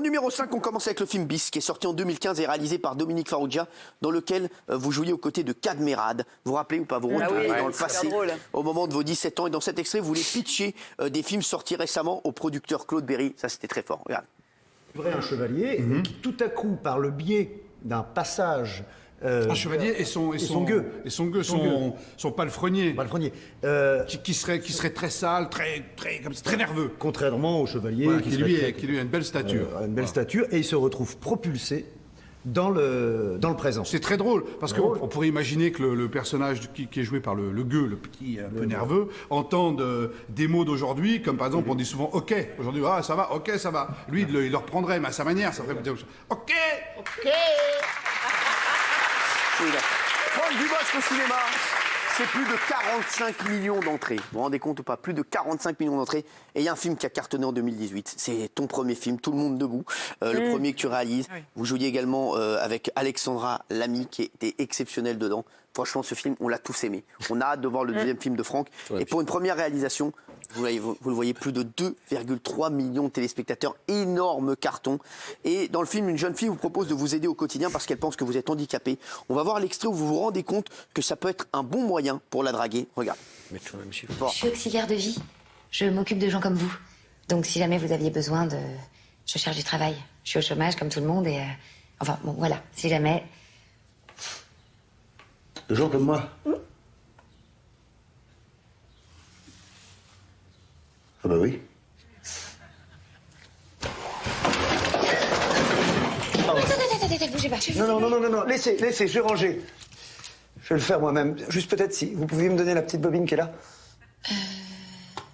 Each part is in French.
numéro 5, on commence avec le film Bis, qui est sorti en 2015 et réalisé par Dominique Farrugia, dans lequel vous jouiez aux côtés de Cadmerade. Vous vous rappelez ou pas, vous retrouvez dans le passé, au moment de vos 17 ans. Et dans cet extrait, vous voulez pitcher des films sortis récemment au producteur Claude Berry. Ça, c'était très fort. Regarde. Un chevalier qui, tout à coup, par le biais d'un passage... un chevalier et son gueux. Et son gueux, son palefrenier. Qui serait très sale, très nerveux. Contrairement au chevalier qui lui a une belle stature. Et il se retrouve propulsé dans le présent. C'est très drôle, parce qu'on pourrait imaginer que le personnage qui est joué par le gueux, le petit un peu nerveux, entende des mots d'aujourd'hui, comme par exemple on dit souvent « ok ». Aujourd'hui, ah ça va, ok ça va. Lui, il le reprendrait, mais à sa manière, ça ferait « ok ». Franck Dubosc au cinéma, c'est plus de 45 millions d'entrées. Vous vous rendez compte ou pas? Plus de 45 millions d'entrées. Et il y a un film qui a cartonné en 2018. C'est ton premier film, Tout le monde debout. Le premier que tu réalises. Oui. Vous jouiez également avec Alexandra Lamy, qui était exceptionnelle dedans. Franchement, ce film, on l'a tous aimé. On a hâte de voir le deuxième film de Franck. Et pour une première réalisation, vous le voyez, plus de 2,3 millions de téléspectateurs, énorme carton. Et dans le film, une jeune fille vous propose de vous aider au quotidien parce qu'elle pense que vous êtes handicapé. On va voir l'extrait où vous vous rendez compte que ça peut être un bon moyen pour la draguer. Regarde. Je suis auxiliaire de vie. Je m'occupe de gens comme vous. Donc si jamais vous aviez besoin de... Je cherche du travail. Je suis au chômage comme tout le monde et... Enfin, bon, voilà. Si jamais... De gens comme moi. Ah bah oui. Attendez, bougez pas. Non, laissez, je vais ranger. Je vais le faire moi-même. Juste peut-être si vous pouviez me donner la petite bobine qui est là.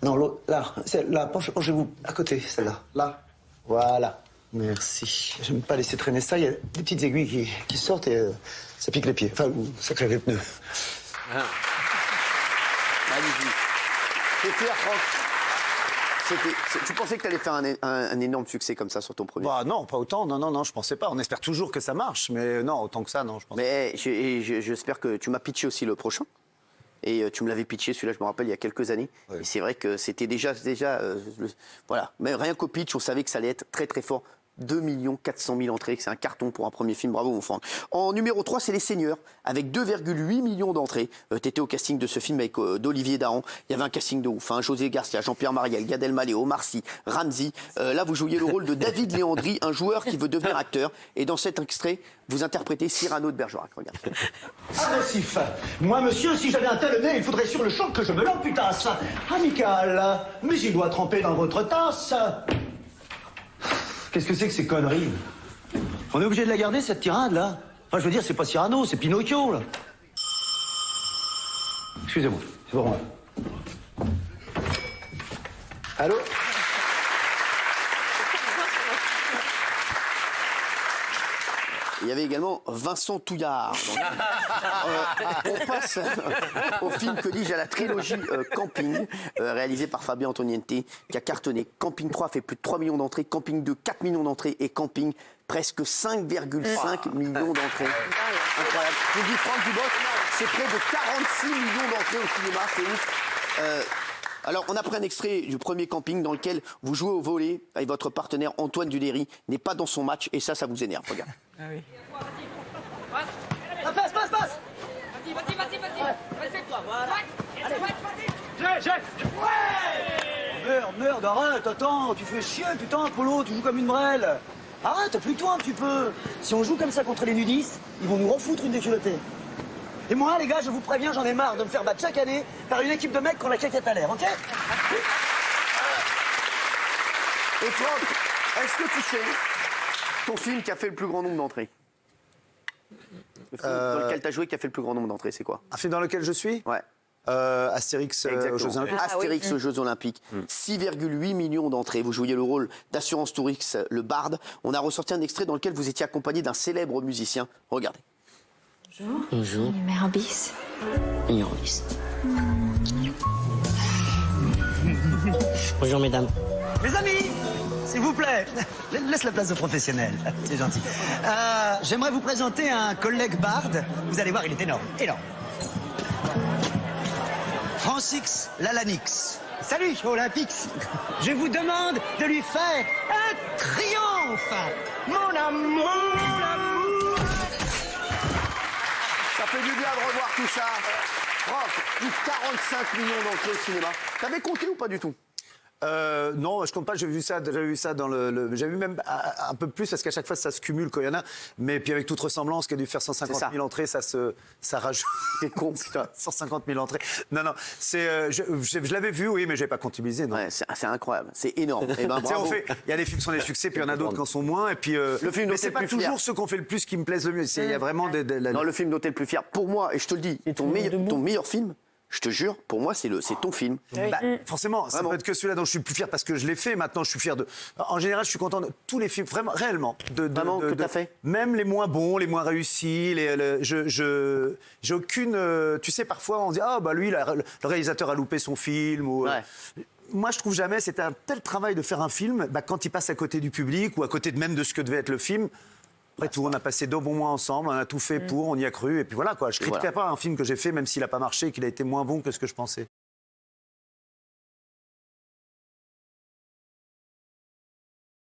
Non, l'autre, là, là, penchez-vous à côté, celle-là. Là, voilà. Merci. J'aime pas laisser traîner ça, il y a des petites aiguilles qui sortent et ça pique les pieds. Enfin, ça crève les pneus. Magnifique. T'es fier, Franck? Tu pensais que tu allais faire un énorme succès comme ça sur ton premier? Bah non, pas autant. Non, je pensais pas. On espère toujours que ça marche, mais non, autant que ça, non, je pense. Mais j'espère que tu m'as pitché aussi le prochain. Et tu me l'avais pitché, celui-là, je me rappelle, il y a quelques années. Oui. Et c'est vrai que c'était déjà voilà. Mais rien qu'au pitch, on savait que ça allait être très très fort. 2 400 000 entrées, c'est un carton pour un premier film, bravo mon Franck. En numéro 3, c'est Les Seigneurs, avec 2,8 millions d'entrées. T'étais au casting de ce film avec d'Olivier Dahan. Il y avait un casting de ouf, hein. José Garcia, Jean-Pierre Mariel, Gad Elmaleh, Omar Sy, Ramzy. Là, vous jouiez le rôle de David Léandri, un joueur qui veut devenir acteur. Et dans cet extrait, vous interprétez Cyrano de Bergerac. Regarde. Agressif. Moi, monsieur, si j'avais un tel nez, il faudrait sur le champ que je me l'amputasse. Amical, mais il doit tremper dans votre tasse. Qu'est-ce que c'est que ces conneries? On est obligé de la garder, cette tirade, là? Enfin, je veux dire, c'est pas Cyrano, c'est Pinocchio, là. Excusez-moi, c'est pour moi. Allô? Il y avait également Vincent Touillard. On passe au film, que dis-je, à la trilogie Camping, réalisée par Fabien Antoniente, qui a cartonné. Camping 3 fait plus de 3 millions d'entrées, Camping 2, 4 millions d'entrées, et Camping, presque 5,5 millions d'entrées. Incroyable. Je vous dis, Franck Dubosc, c'est près de 46 millions d'entrées au cinéma, c'est ouf. Alors, on a pris un extrait du premier Camping dans lequel vous jouez au volley et votre partenaire Antoine Duléry n'est pas dans son match et ça vous énerve. Regarde. Ah oui. Passe. Vas-y, toi, voilà. Allez. Ouais. Merde, arrête, attends, tu fais chier, putain, Polo, tu joues comme une brêle. Arrête, appuie-toi un petit peu. Si on joue comme ça contre les nudistes, ils vont nous refoutre une déculottée. Et moi, les gars, je vous préviens, j'en ai marre de me faire battre chaque année par une équipe de mecs quand la claquette à l'air, ok? Et Franck, est-ce que tu sais ton film qui a fait le plus grand nombre d'entrées? Le film dans lequel tu as joué qui a fait le plus grand nombre d'entrées, c'est quoi? Un film dans lequel je suis? Ouais. Astérix aux Jeux Olympiques. Astérix aux Jeux Olympiques. 6,8 millions d'entrées. Vous jouiez le rôle d'Assurance Tourix, le barde. On a ressorti un extrait dans lequel vous étiez accompagné d'un célèbre musicien. Regardez. Bonjour. Numéro bis. Numéro 10. Bonjour mesdames. Mes amis, s'il vous plaît, laisse la place de professionnel, c'est gentil. J'aimerais vous présenter un collègue barde. Vous allez voir, il est énorme. Francis Lalanix. Salut, Olympics. Je vous demande de lui faire un triomphe. enfin, mon amour. Ça fait du bien de revoir tout ça. Franck, plus de 45 millions d'entrées au cinéma. T'avais compté ou pas du tout? Non, je compte pas. J'ai vu ça dans j'ai vu même un peu plus parce qu'à chaque fois ça se cumule quand il y en a. Mais puis avec toute ressemblance, qui a dû faire 150 000 entrées, ça rajoute. C'est con, putain. 150 000 entrées. Non, je l'avais vu, oui, mais j'ai pas comptabilisé. Non. Ouais, c'est incroyable, c'est énorme. Eh ben, Tu sais, bravo. il y a des films qui sont des succès, puis il y en a d'autres qui en sont moins. Et puis, Le film dont mais c'est t'es pas le plus fier. toujours ceux qu'on fait le plus qui me plaisent le mieux. Il y a vraiment Non, le film dont t'es le plus fier, pour moi, et je te le dis, ton meilleur film, je te jure, pour moi, c'est ton film. Bah, forcément, ça peut être que celui-là dont je suis le plus fier parce que je l'ai fait. Maintenant, je suis fier de. En général, je suis content de tous les films, vraiment, réellement. Vraiment, que t'as fait. Même les moins bons, les moins réussis. J'ai aucune. Tu sais, parfois, on dit ah bah lui, le réalisateur a loupé son film. Ou, Ouais. Moi, je trouve jamais. C'était un tel travail de faire un film. Bah, quand il passe à côté du public ou à côté même de ce que devait être le film. Après tout, on a passé 2 bons mois ensemble, on a tout fait pour, on y a cru, et puis voilà quoi. Je critiquerai pas un film que j'ai fait, même s'il n'a pas marché et qu'il a été moins bon que ce que je pensais.